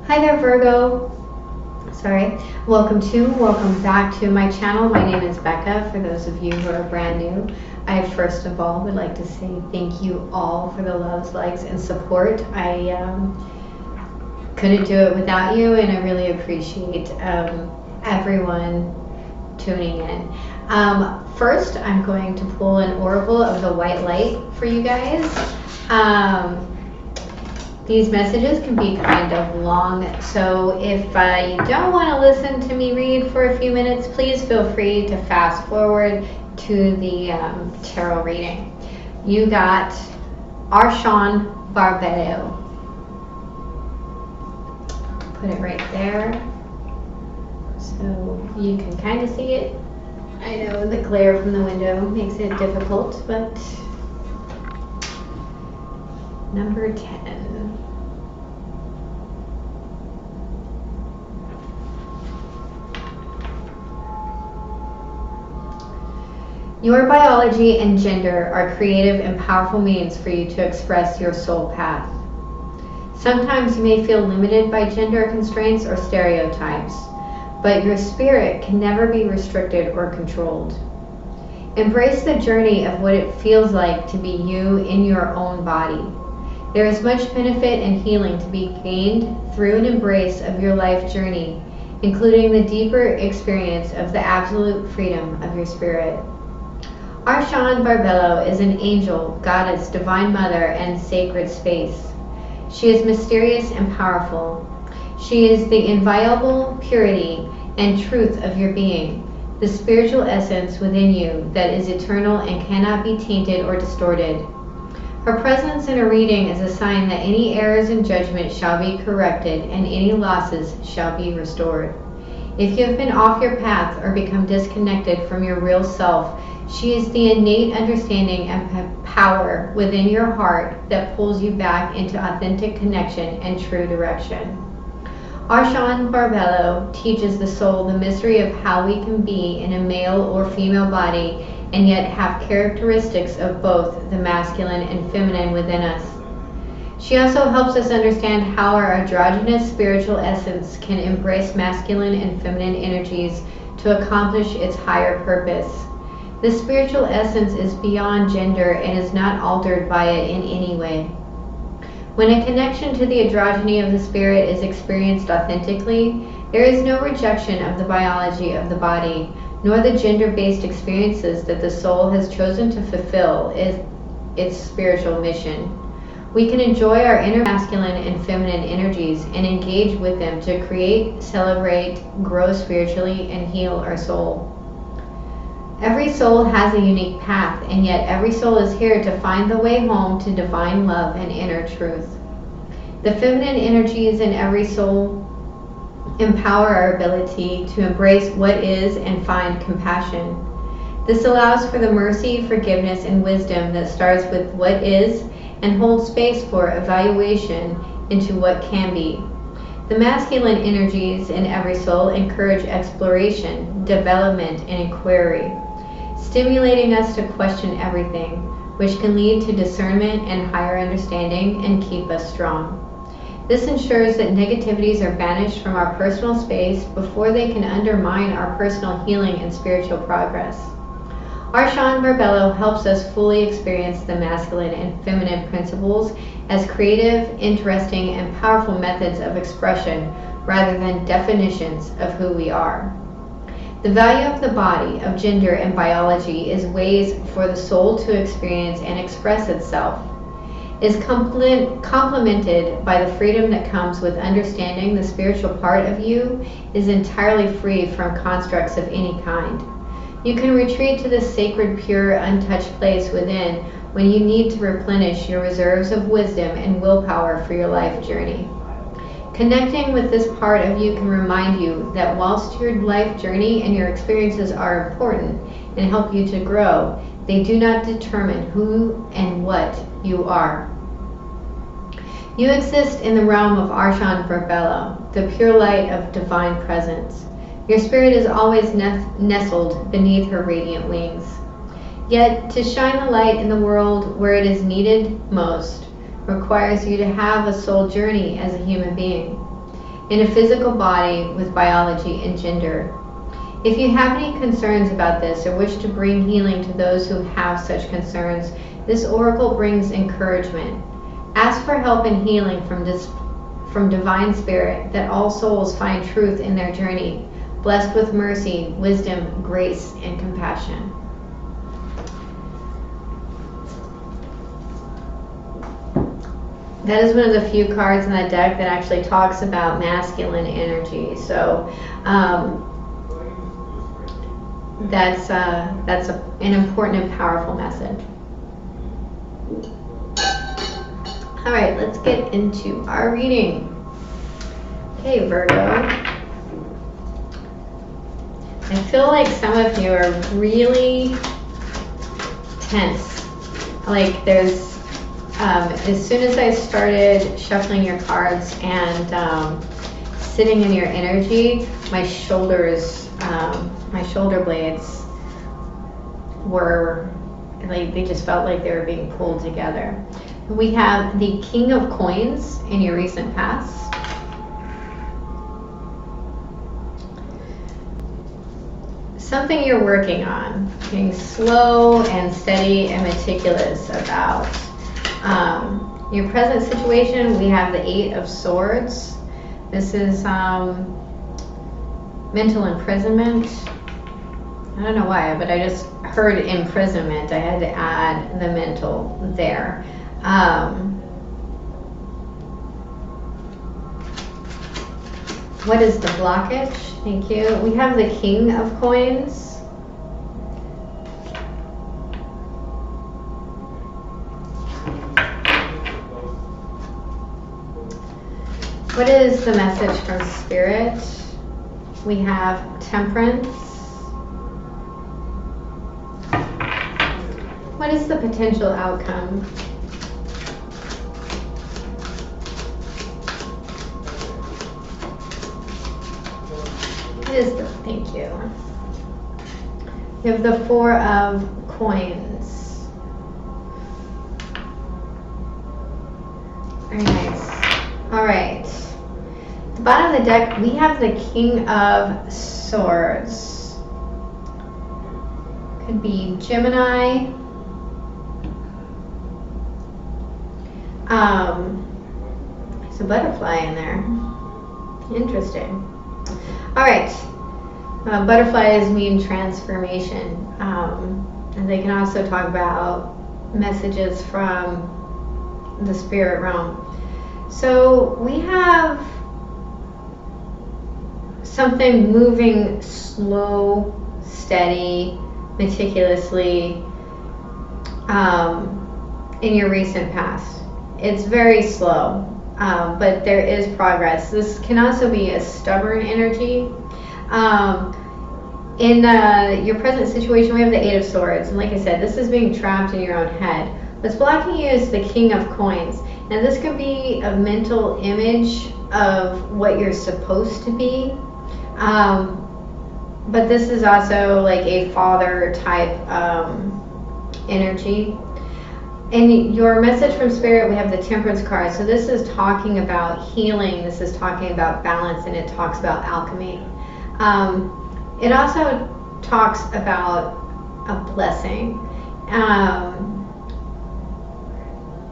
Hi there, Virgo. Welcome back to my channel. My name is Becca. For those of you who are brand new, I first of all would like to say thank you all for the loves, likes, and support. I couldn't do it without you, and I really appreciate everyone tuning in. First, I'm going to pull an oracle of the white light for you guys. These messages can be kind of long, so if you don't want to listen to me read for a few minutes, please feel free to fast forward to the tarot reading. You got Archon Barbello. Put it right there so you can kind of see it. I know the glare from the window makes it difficult, but number 10. Your biology and gender are creative and powerful means for you to express your soul path. Sometimes you may feel limited by gender constraints or stereotypes, but your spirit can never be restricted or controlled. Embrace the journey of what it feels like to be you in your own body. There is much benefit and healing to be gained through an embrace of your life journey, including the deeper experience of the absolute freedom of your spirit. Archon Barbello is an angel, goddess, divine mother, and sacred space. She is mysterious and powerful. She is the inviolable purity and truth of your being, the spiritual essence within you that is eternal and cannot be tainted or distorted. Her presence in a reading is a sign that any errors in judgment shall be corrected and any losses shall be restored. If you have been off your path or become disconnected from your real self, she is the innate understanding and power within your heart that pulls you back into authentic connection and true direction. Archon Barbello teaches the soul the mystery of how we can be in a male or female body and yet have characteristics of both the masculine and feminine within us. She also helps us understand how our androgynous spiritual essence can embrace masculine and feminine energies to accomplish its higher purpose. The spiritual essence is beyond gender and is not altered by it in any way. When a connection to the androgyny of the spirit is experienced authentically, there is no rejection of the biology of the body, nor the gender-based experiences that the soul has chosen to fulfill its spiritual mission. We can enjoy our inner masculine and feminine energies and engage with them to create, celebrate, grow spiritually, and heal our soul. Every soul has a unique path, and yet every soul is here to find the way home to divine love and inner truth. The feminine energies in every soul empower our ability to embrace what is and find compassion. This allows for the mercy, forgiveness, and wisdom that starts with what is and holds space for evaluation into what can be. The masculine energies in every soul encourage exploration, development, and inquiry, stimulating us to question everything, which can lead to discernment and higher understanding and keep us strong. This ensures that negativities are banished from our personal space before they can undermine our personal healing and spiritual progress. Archon Barbello helps us fully experience the masculine and feminine principles as creative, interesting, and powerful methods of expression rather than definitions of who we are. The value of the body, of gender and biology is ways for the soul to experience and express itself, is complemented by the freedom that comes with understanding the spiritual part of you is entirely free from constructs of any kind. You can retreat to this sacred, pure, untouched place within when you need to replenish your reserves of wisdom and willpower for your life journey. Connecting with this part of you can remind you that whilst your life journey and your experiences are important and help you to grow, they do not determine who and what you are. You exist in the realm of Archon Barbello, the pure light of divine presence. Your spirit is always nestled beneath her radiant wings. Yet, to shine the light in the world where it is needed most requires you to have a soul journey as a human being. in a physical body with biology and gender. If you have any concerns about this or wish to bring healing to those who have such concerns, this oracle brings encouragement. Ask for help and healing from divine spirit, that all souls find truth in their journey, blessed with mercy, wisdom, grace, and compassion. That is one of the few cards in that deck that actually talks about masculine energy. So that's an important and powerful message. All right, let's get into our reading. Okay, Virgo. I feel like some of you are really tense. Like there's, as soon as I started shuffling your cards and sitting in your energy, my shoulders, my shoulder blades were, like, they just felt like they were being pulled together. We have the King of Coins in your recent past. Something you're working on, being slow and steady and meticulous about. Your present situation, we have the Eight of Swords. This is mental imprisonment. I don't know why, but I just heard imprisonment. I had to add the mental there. What is the blockage? Thank you. We have the King of Coins. What is the message from Spirit? We have Temperance. What is the potential outcome? Thank you. We have the Four of Coins. Very nice. All right. At the bottom of the deck, we have the King of Swords. Could be Gemini. There's a butterfly in there. Interesting. All right. Butterflies mean transformation. And they can also talk about messages from the spirit realm. So we have something moving slow, steady, meticulously in your recent past. It's very slow, but there is progress. This can also be a stubborn energy. In your present situation, we have the Eight of Swords. And like I said, this is being trapped in your own head. What's blocking you is the King of Coins. Now this could be a mental image of what you're supposed to be. But this is also like a father type energy. In your message from Spirit, we have the Temperance card. So this is talking about healing. This is talking about balance, and it talks about alchemy. It also talks about a blessing.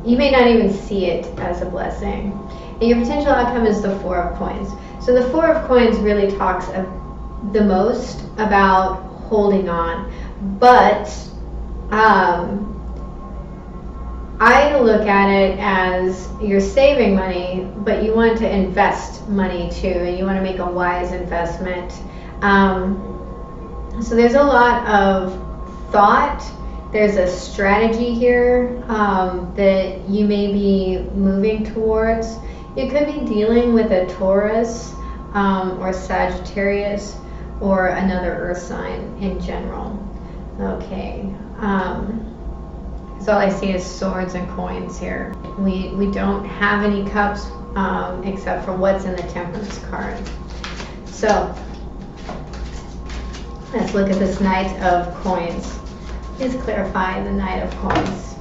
You may not even see it as a blessing. And your potential outcome is the Four of Coins. So the Four of Coins really talks the most about holding on. But I look at it as you're saving money, but you want to invest money too, and you want to make a wise investment. So there's a lot of thought. There's a strategy here that you may be moving towards. You could be dealing with a Taurus or Sagittarius or another earth sign in general. Okay. So all I see is swords and coins here. We don't have any cups except for what's in the Temperance card. So let's look at this Knight of Coins. Please clarify the Knight of Coins.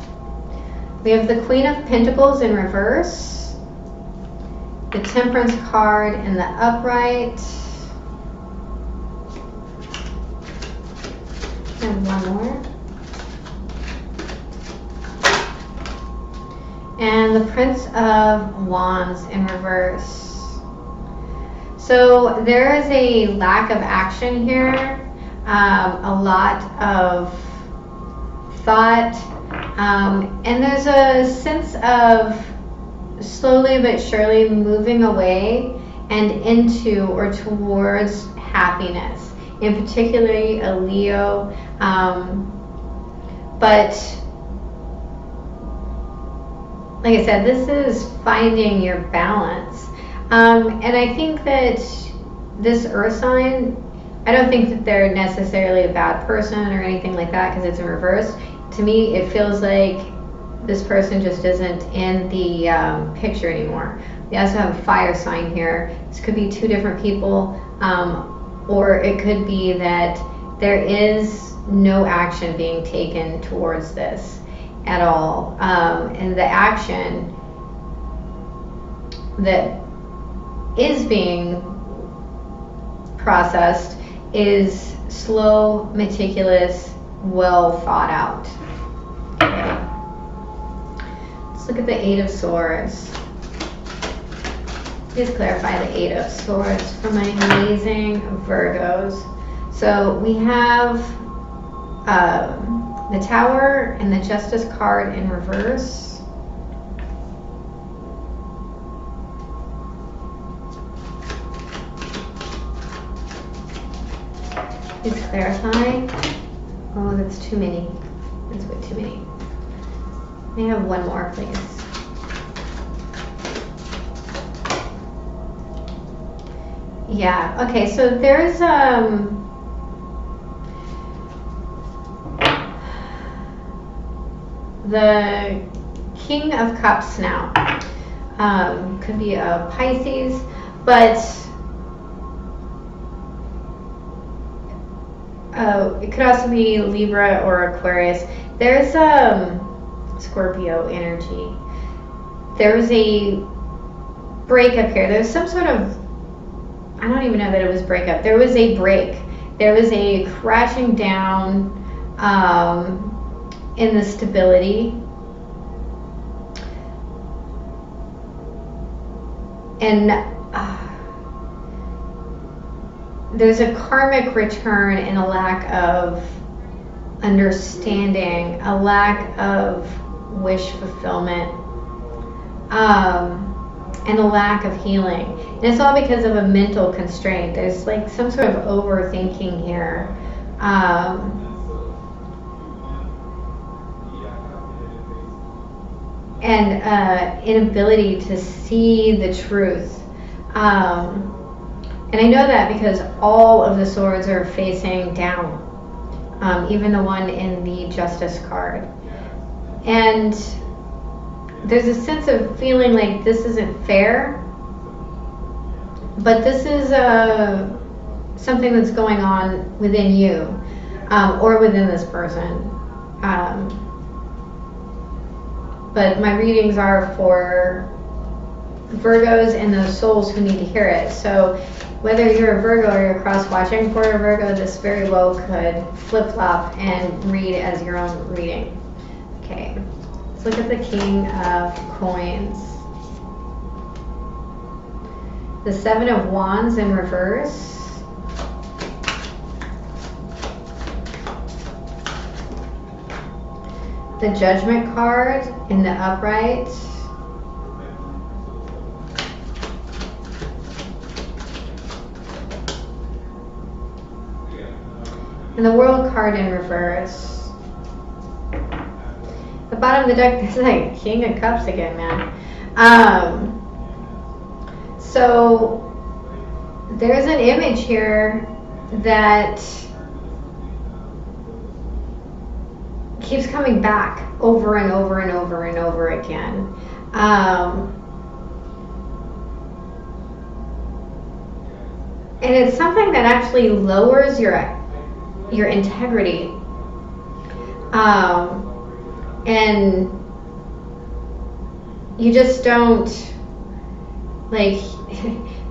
We have the Queen of Pentacles in reverse The Temperance card in the upright. And one more. And the Prince of Wands in reverse. So there is a lack of action here, a lot of thought, and there's a sense of slowly but surely moving away and into or towards happiness, in particularly a Leo, but like I said, this is finding your balance. And I think that this earth sign, I don't think that they're necessarily a bad person or anything like that because it's in reverse. To me, it feels like this person just isn't in the picture anymore. We also have a fire sign here. This could be two different people, or it could be that there is no action being taken towards this at all. And the action that is being processed is slow, meticulous, well thought out. Okay. Let's look at the Eight of Swords. Please clarify the Eight of Swords for my amazing Virgos. So we have the Tower and the Justice card in reverse. Please clarify. Oh, that's too many. That's way too many. May I have one more, please? Yeah, okay, so there's the King of Cups now. Could be a Pisces, but it could also be Libra or Aquarius. There's Scorpio energy. There's a breakup here. There's some sort of, I don't even know that it was breakup. There was a break. There was a crashing down in the stability. And there's a karmic return and a lack of understanding, a lack of wish fulfillment, and a lack of healing. And it's all because of a mental constraint. There's like some sort of overthinking here. And inability to see the truth. And I know that because all of the swords are facing down, even the one in the Justice card. And there's a sense of feeling like this isn't fair, but this is something that's going on within you, or within this person. But my readings are for Virgos and those souls who need to hear it. So whether you're a Virgo or you're cross-watching for a Virgo, this very well could flip-flop and read as your own reading. Okay, let's look at the King of Coins. The Seven of Wands in reverse. The Judgment card in the upright. And the World card in reverse. The bottom of the deck is like King of Cups again, man. So there's an image here that keeps coming back over and over and over and over again. And it's something that actually lowers your integrity. And you just don't like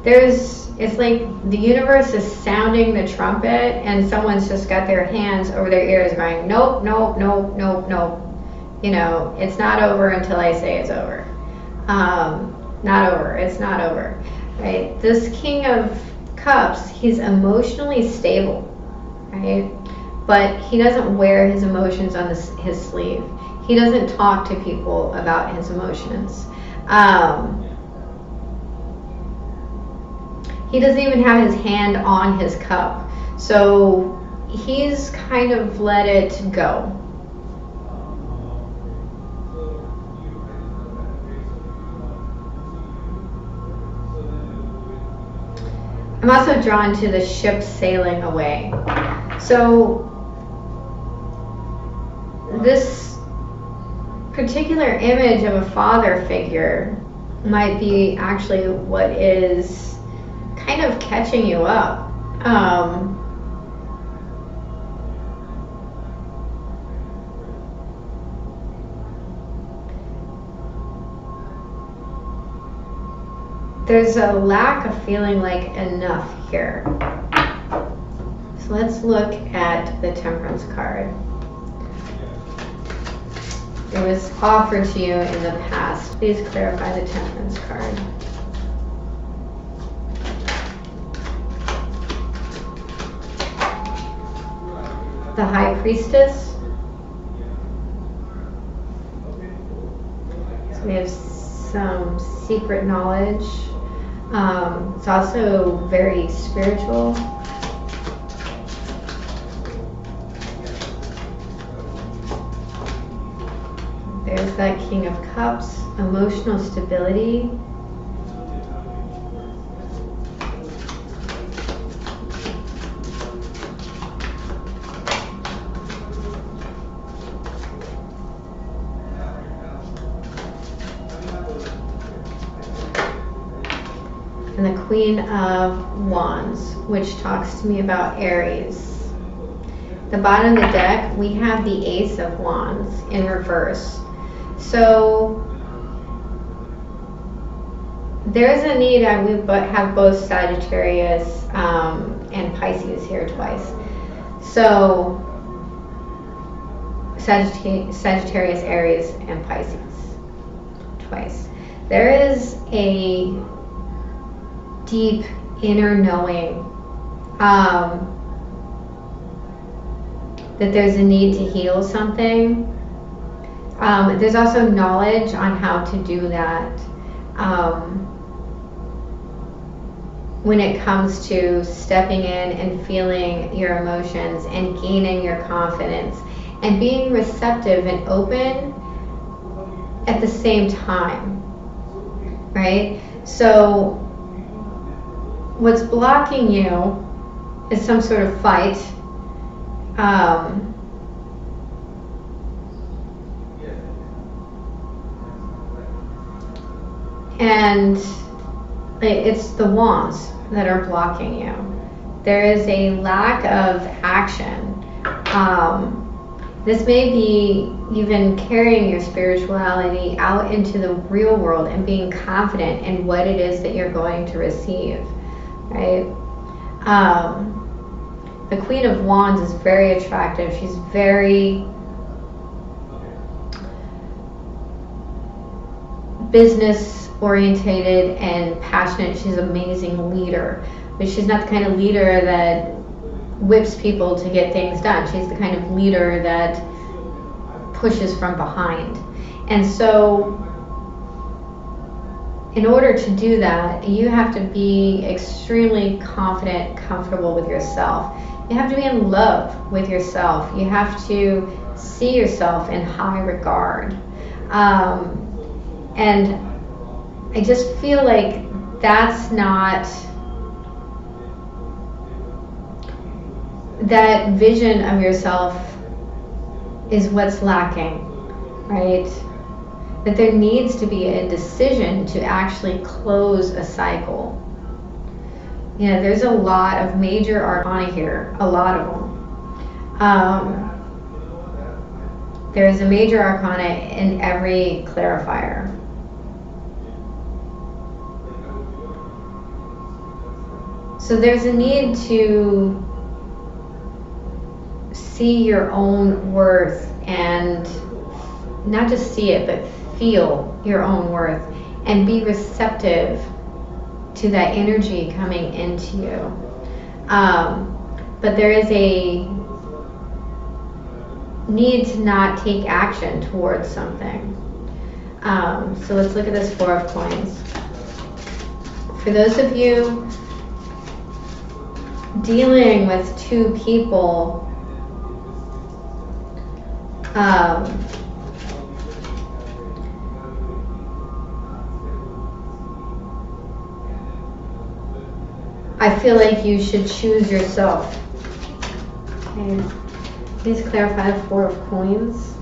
it's like the universe is sounding the trumpet and someone's just got their hands over their ears going, nope, nope, nope, nope, nope. You know, it's not over until I say it's over. Not over, it's not over, right? This King of Cups, he's emotionally stable, right? But he doesn't wear his emotions on his sleeve. He doesn't talk to people about his emotions. He doesn't even have his hand on his cup. So he's kind of let it go. I'm also drawn to the ship sailing away. So this particular image of a father figure might be actually what is kind of catching you up. There's a lack of feeling like enough here. So let's look at the Temperance card. It was offered to you in the past. Please clarify the Temperance card. The High Priestess. So we have some secret knowledge. It's also very spiritual. There's that King of Cups, emotional stability. And the Queen of Wands, which talks to me about Aries. The bottom of the deck, we have the Ace of Wands in reverse. So there's a need, and we have both Sagittarius and Pisces here twice. So Sagittarius, Aries, and Pisces twice. There is a deep inner knowing that there's a need to heal something. There's also knowledge on how to do that when it comes to stepping in and feeling your emotions and gaining your confidence and being receptive and open at the same time, right? So what's blocking you is some sort of fight. And it's the wands that are blocking you. There is a lack of action. This may be even carrying your spirituality out into the real world and being confident in what it is that you're going to receive, right? The Queen of Wands is very attractive. She's very business orientated and passionate. She's an amazing leader, but she's not the kind of leader that whips people to get things done. She's the kind of leader that pushes from behind. And so in order to do that, you have to be extremely confident, comfortable with yourself. You have to be in love with yourself. You have to see yourself in high regard. And I just feel like that's not, that vision of yourself is what's lacking, right? That there needs to be a decision to actually close a cycle. You know, there's a lot of major arcana here, a lot of them. There's a major arcana in every clarifier. So there's a need to see your own worth, and not just see it, but feel your own worth and be receptive to that energy coming into you. But there is a need to not take action towards something. So let's look at this Four of Coins. For those of you dealing with two people, I feel like you should choose yourself. Okay. Please clarify the Four of Coins.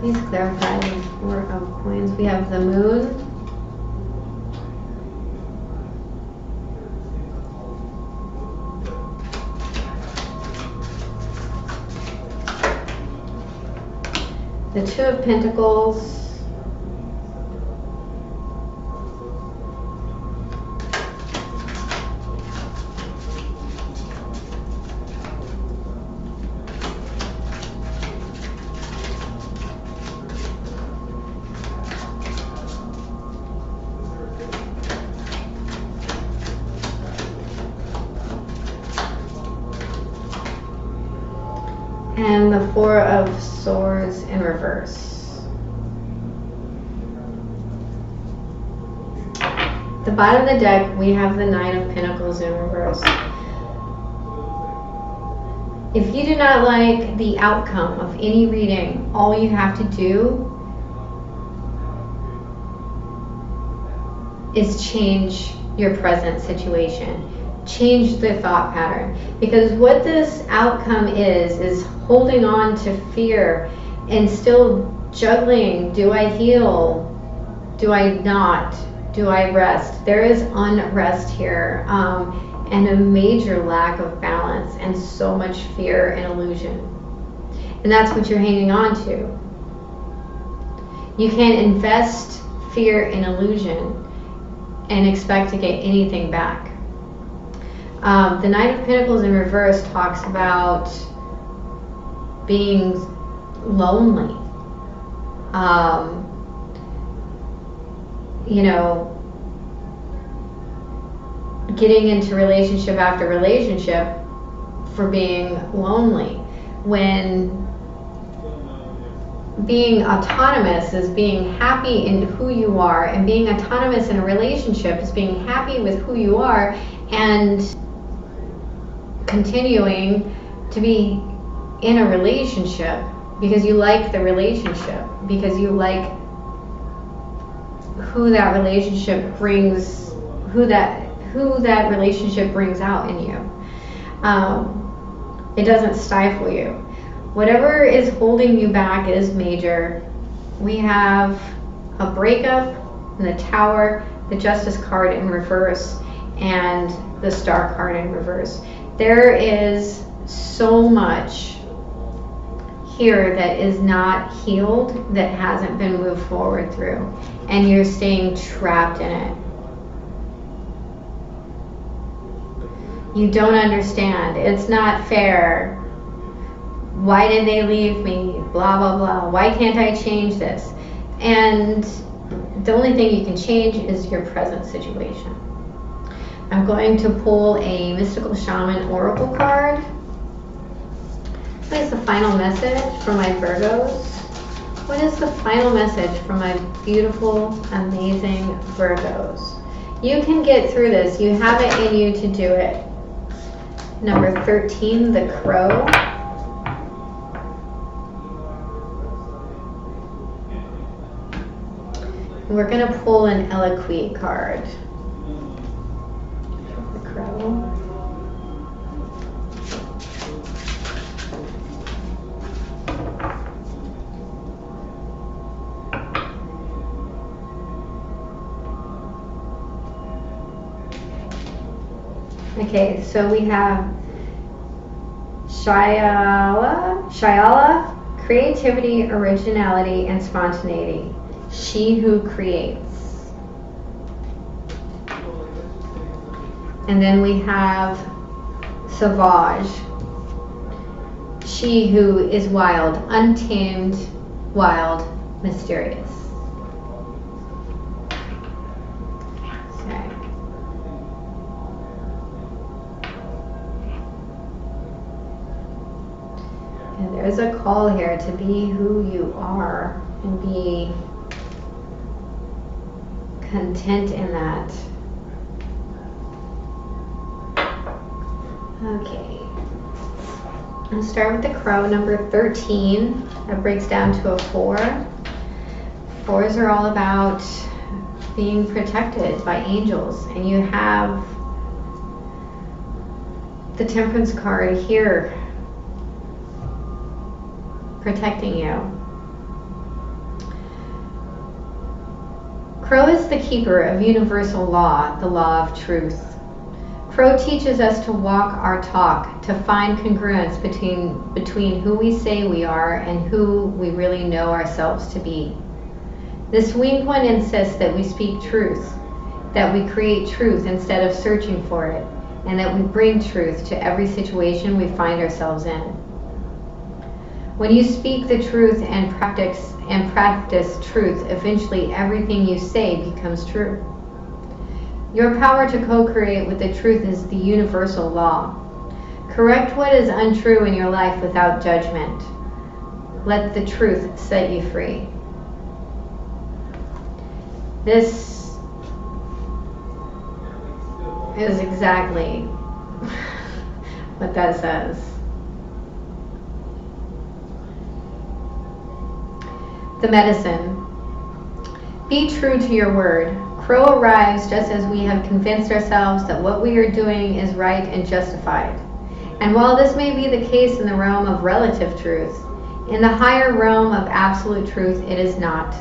Please clarify the Four of Coins. We have the Moon. The Two of Pentacles. And the Four of Swords in reverse. At the bottom of the deck, we have the Nine of Pentacles in reverse. If you do not like the outcome of any reading, all you have to do is change your present situation. Change the thought pattern, because what this outcome is holding on to fear and still juggling. Do I heal? Do I not? Do I rest? There is unrest here, and a major lack of balance, and so much fear and illusion, and that's what you're hanging on to. You can't invest fear and illusion and expect to get anything back. The Knight of Pentacles in reverse talks about being lonely. You know, getting into relationship after relationship for being lonely, when being autonomous is being happy in who you are, and being autonomous in a relationship is being happy with who you are and continuing to be in a relationship because you like the relationship, because you like who that relationship brings, who that relationship brings out in you. It doesn't stifle you. Whatever is holding you back is major. We have a breakup in the Tower, the Justice card in reverse, and the Star card in reverse. There is so much here that is not healed, that hasn't been moved forward through, and you're staying trapped in it. You don't understand. It's not fair. Why did they leave me? Blah, blah, blah. Why can't I change this? And the only thing you can change is your present situation. I'm going to pull a Mystical Shaman Oracle card. What is the final message for my Virgos? What is the final message for my beautiful, amazing Virgos? You can get through this. You have it in you to do it. Number 13, the Crow. We're going to pull an Eloquy card. The Crow. Okay, so we have Shyala Creativity, originality, and spontaneity. She who creates. And then we have Sauvage. She who is wild, untamed, wild, mysterious. Okay. And there's a call here to be who you are and be content in that. Okay. I'll start with the crow, number 13. That breaks down to a 4. 4s are all about being protected by angels. And you have the Temperance card here protecting you. Crow is the keeper of universal law, the law of truth. Crow teaches us to walk our talk, to find congruence between who we say we are and who we really know ourselves to be. This winged one insists that we speak truth, that we create truth instead of searching for it, and that we bring truth to every situation we find ourselves in. When you speak the truth and practice truth, eventually everything you say becomes true. Your power to co-create with the truth is the universal law. Correct what is untrue in your life without judgment. Let the truth set you free. This is exactly what that says. The medicine. Be true to your word. Crow arrives just as we have convinced ourselves that what we are doing is right and justified. And while this may be the case in the realm of relative truth, in the higher realm of absolute truth, it is not.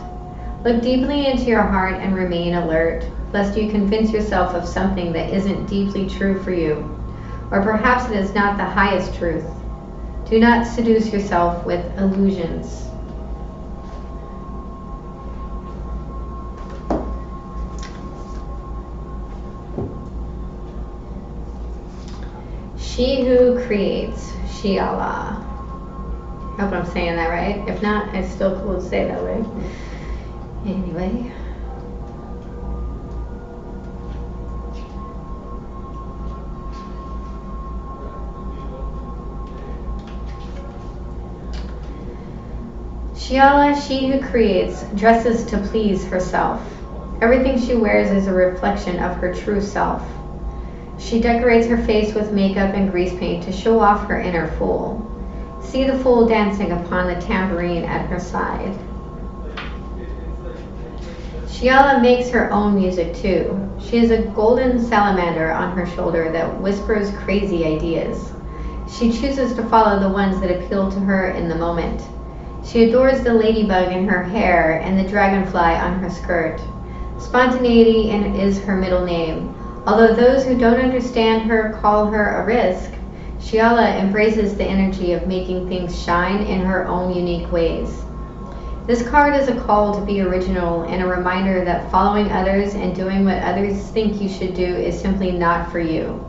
Look deeply into your heart and remain alert, lest you convince yourself of something that isn't deeply true for you, or perhaps it is not the highest truth. Do not seduce yourself with illusions. She who creates, Shiala. I hope I'm saying that right. If not, it's still cool to say that way. Anyway. Shiala, she who creates, dresses to please herself. Everything she wears is a reflection of her true self. She decorates her face with makeup and grease paint to show off her inner fool. See the fool dancing upon the tambourine at her side. Shiala makes her own music too. She has a golden salamander on her shoulder that whispers crazy ideas. She chooses to follow the ones that appeal to her in the moment. She adores the ladybug in her hair and the dragonfly on her skirt. Spontaneity is her middle name. Although those who don't understand her call her a risk, Shiala embraces the energy of making things shine in her own unique ways. This card is a call to be original and a reminder that following others and doing what others think you should do is simply not for you.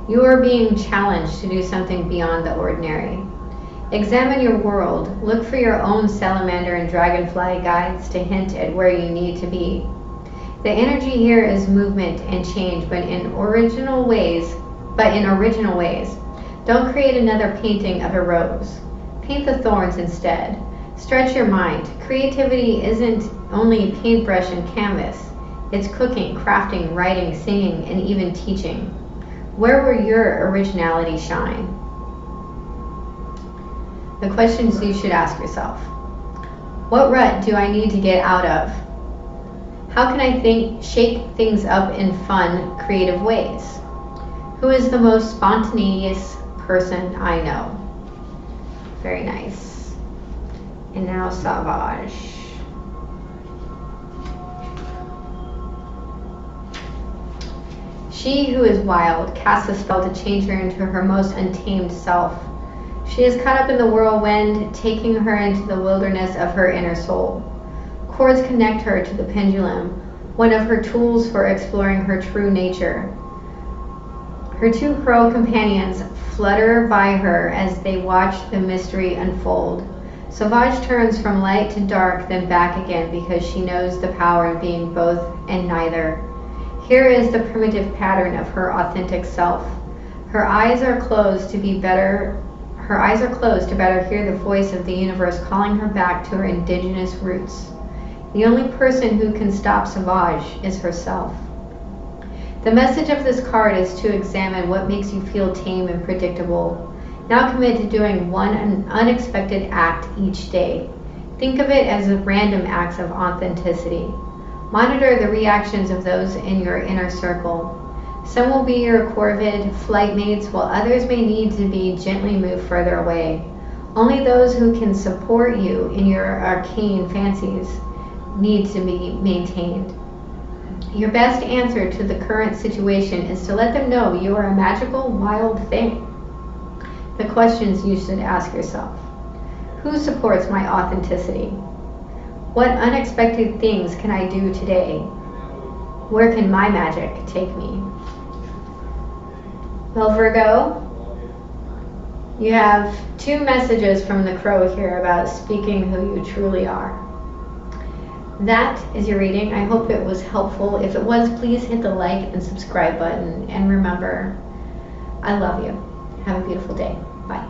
You are being challenged to do something beyond the ordinary. Examine your world. Look for your own salamander and dragonfly guides to hint at where you need to be. The energy here is movement and change, but in original ways. Don't create another painting of a rose. Paint the thorns instead. Stretch your mind. Creativity isn't only paintbrush and canvas. It's cooking, crafting, writing, singing, and even teaching. Where will your originality shine? The questions you should ask yourself. What rut do I need to get out of? How can I shake things up in fun, creative ways? Who is the most spontaneous person I know? Very nice. And now Sauvage. She who is wild casts a spell to change her into her most untamed self. She is caught up in the whirlwind, taking her into the wilderness of her inner soul. Cords connect her to the pendulum, one of her tools for exploring her true nature. Her two crow companions flutter by her as they watch the mystery unfold. Sauvage turns from light to dark, then back again, because she knows the power in being both and neither. Here is the primitive pattern of her authentic self. Her eyes are closed to better hear the voice of the universe calling her back to her indigenous roots. The only person who can stop Sauvage is herself. The message of this card is to examine what makes you feel tame and predictable. Now commit to doing one unexpected act each day. Think of it as random acts of authenticity. Monitor the reactions of those in your inner circle. Some will be your corvid flight mates, while others may need to be gently moved further away. Only those who can support you in your arcane fancies need to be maintained. Your best answer to the current situation is to let them know you are a magical, wild thing. The questions you should ask yourself: who supports my authenticity? What unexpected things can I do today? Where can my magic take me? Well, Virgo, you have two messages from the crow here about speaking who you truly are. That is your reading. I hope it was helpful. If it was, please hit the like and subscribe button. And remember, I love you. Have a beautiful day. Bye.